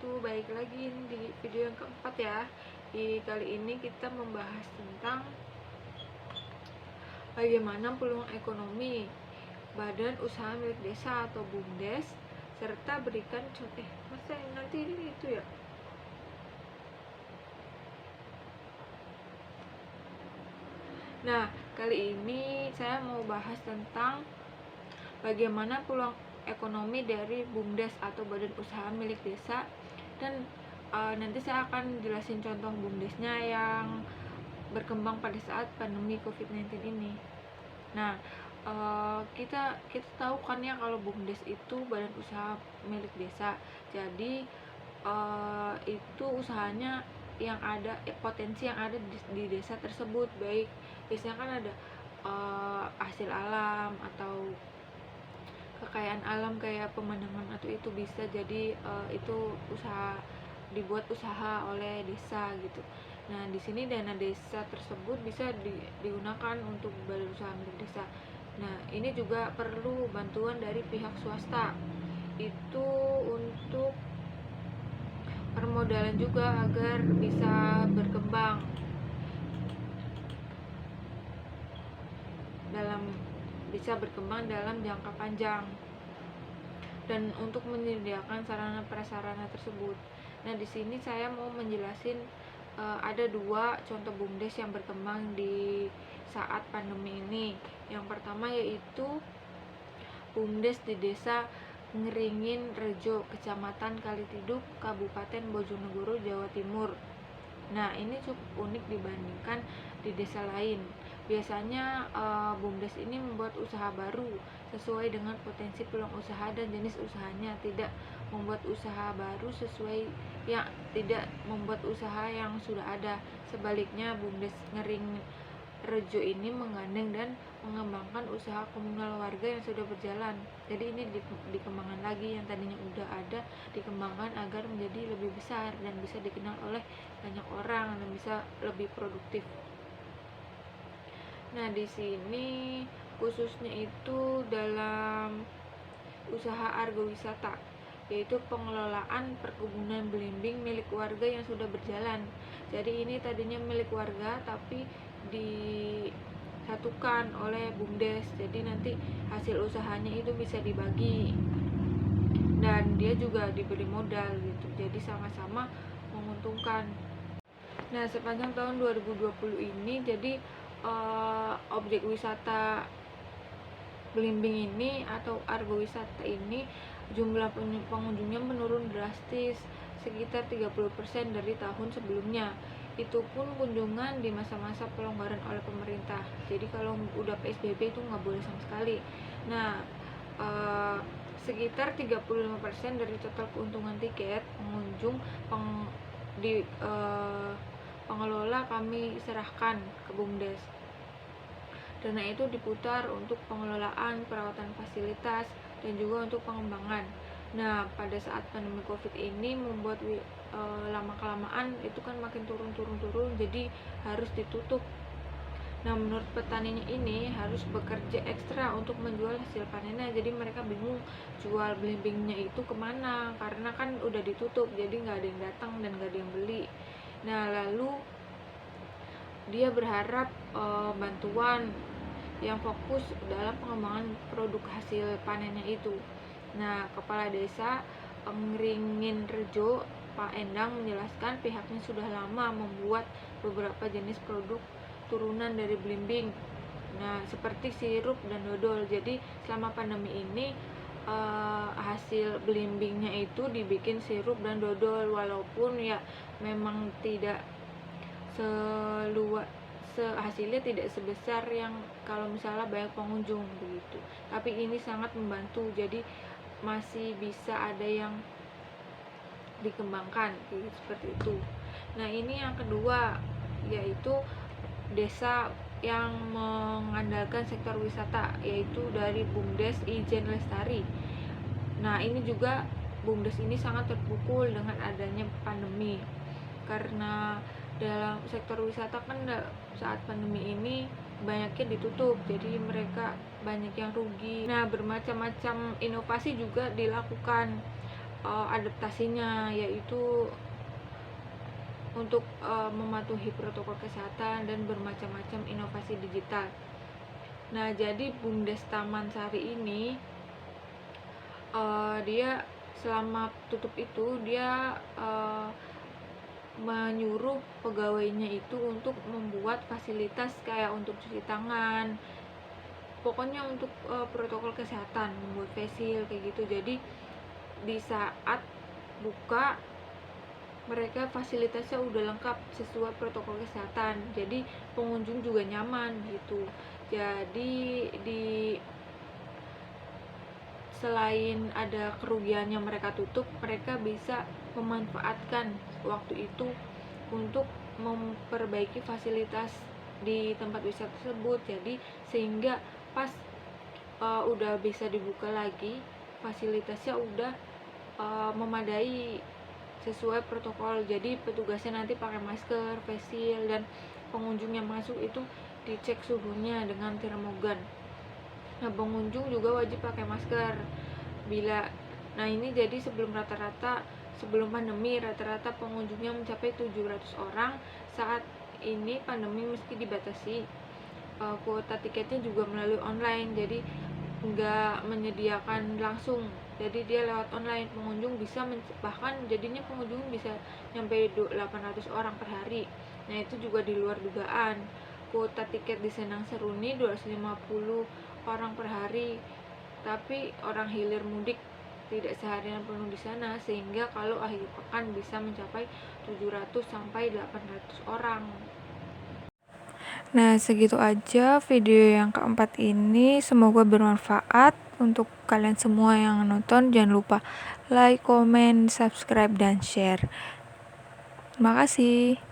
wabarakatuh. Baik lagi di video yang keempat ya. Di kali ini kita membahas tentang bagaimana peluang ekonomi Badan Usaha Milik Desa atau BUMDes, serta berikan contoh. Masa nanti ini itu ya. Nah, kali ini saya mau bahas tentang bagaimana peluang ekonomi dari BUMDes atau Badan Usaha Milik Desa, dan nanti saya akan jelasin contoh BUMDesnya yang berkembang pada saat pandemi COVID-19 ini. Nah, kita tahu kan ya kalau BUMDes itu Badan Usaha Milik Desa. Jadi itu usahanya yang ada, potensi yang ada di desa tersebut, baik biasanya kan ada hasil alam atau kekayaan alam kayak pemandangan, atau itu bisa jadi itu dibuat usaha oleh desa gitu. Nah, di sini dana desa tersebut bisa digunakan untuk badan usaha milik desa. Nah, ini juga perlu bantuan dari pihak swasta itu untuk permodalan juga agar bisa berkembang dalam jangka panjang dan untuk menyediakan sarana prasarana tersebut. Nah, di sini saya mau menjelasin ada dua contoh BUMDes yang berkembang di saat pandemi ini. Yang pertama yaitu BUMDes di Desa Ngeringin Rejo, Kecamatan Kalitiduk, Kabupaten Bojonegoro, Jawa Timur. Nah, ini cukup unik dibandingkan di desa lain. Biasanya BUMDes ini membuat usaha baru sesuai dengan potensi peluang usaha dan jenis usahanya, tidak membuat usaha baru tidak membuat usaha yang sudah ada. Sebaliknya, BUMDes Ngering Rejo ini menggandeng dan mengembangkan usaha komunal warga yang sudah berjalan. Jadi ini dikembangkan lagi, yang tadinya udah ada dikembangkan agar menjadi lebih besar dan bisa dikenal oleh banyak orang dan bisa lebih produktif. Nah, di sini khususnya itu dalam usaha argowisata, yaitu pengelolaan perkebunan belimbing milik warga yang sudah berjalan. Jadi ini tadinya milik warga tapi disatukan oleh BUMDes. Jadi nanti hasil usahanya itu bisa dibagi dan dia juga diberi modal gitu. Jadi sama-sama menguntungkan. Nah, sepanjang tahun 2020 ini jadi objek wisata belimbing ini atau argowisata ini jumlah pengunjungnya menurun drastis sekitar 30% dari tahun sebelumnya. Itu pun kunjungan di masa-masa pelonggaran oleh pemerintah. Jadi kalau udah PSBB itu nggak boleh sama sekali. Nah, sekitar 35% dari total keuntungan tiket pengunjung pengelola kami serahkan ke BUMDes. Dana itu diputar untuk pengelolaan, perawatan fasilitas, dan juga untuk pengembangan. Nah, pada saat pandemi COVID ini membuat lama-kelamaan itu kan makin turun, jadi harus ditutup. Nah, menurut petaninya ini harus bekerja ekstra untuk menjual hasil panennya. Jadi mereka bingung jual belimbingnya itu kemana, karena kan udah ditutup, jadi nggak ada yang datang dan nggak ada yang beli. Nah, lalu dia berharap bantuan yang fokus dalam pengembangan produk hasil panennya itu. Nah, Kepala Desa Ngringin Rejo, Pak Endang, menjelaskan pihaknya sudah lama membuat beberapa jenis produk turunan dari belimbing. Nah, seperti sirup dan dodol. Jadi selama pandemi ini hasil belimbingnya itu dibikin sirup dan dodol, walaupun ya memang tidak hasilnya tidak sebesar yang kalau misalnya banyak pengunjung begitu, tapi ini sangat membantu, jadi masih bisa ada yang dikembangkan seperti itu. Nah, ini yang kedua yaitu desa yang mengandalkan sektor wisata, yaitu dari BUMDes Ijen Lestari. Nah, ini juga BUMDes ini sangat terpukul dengan adanya pandemi, karena dalam sektor wisata kan saat pandemi ini banyaknya ditutup, jadi mereka banyak yang rugi. Nah, bermacam-macam inovasi juga dilakukan adaptasinya, yaitu untuk mematuhi protokol kesehatan dan bermacam-macam inovasi digital. Nah, jadi BUMDes Taman Sari ini dia selama tutup itu dia menyuruh pegawainya itu untuk membuat fasilitas kayak untuk cuci tangan, pokoknya untuk protokol kesehatan, membuat face shield kayak gitu. Jadi di saat buka mereka fasilitasnya udah lengkap sesuai protokol kesehatan, jadi pengunjung juga nyaman gitu. Jadi selain ada kerugiannya mereka tutup, mereka bisa memanfaatkan waktu itu untuk memperbaiki fasilitas di tempat wisata tersebut. Jadi sehingga pas udah bisa dibuka lagi, fasilitasnya udah memadai sesuai protokol. Jadi petugasnya nanti pakai masker, face shield, dan pengunjung yang masuk itu dicek suhunya dengan termogan. Nah, pengunjung juga wajib pakai masker nah ini jadi sebelum pandemi rata-rata pengunjungnya mencapai 700 orang. Saat ini pandemi meski dibatasi, kuota tiketnya juga melalui online, jadi nggak menyediakan langsung, jadi dia lewat online. Pengunjung bisa bahkan jadinya pengunjung bisa nyampe 800 orang per hari. Nah, itu juga di luar dugaan. Kuota tiket di Senang Seruni 250 orang per hari, tapi orang hilir mudik tidak seharian penuh di sana, sehingga kalau akhir pekan bisa mencapai 700 sampai 800 orang. Nah, segitu aja video yang keempat ini. Semoga bermanfaat untuk kalian semua yang nonton. Jangan lupa like, comment, subscribe, dan share. Terima kasih.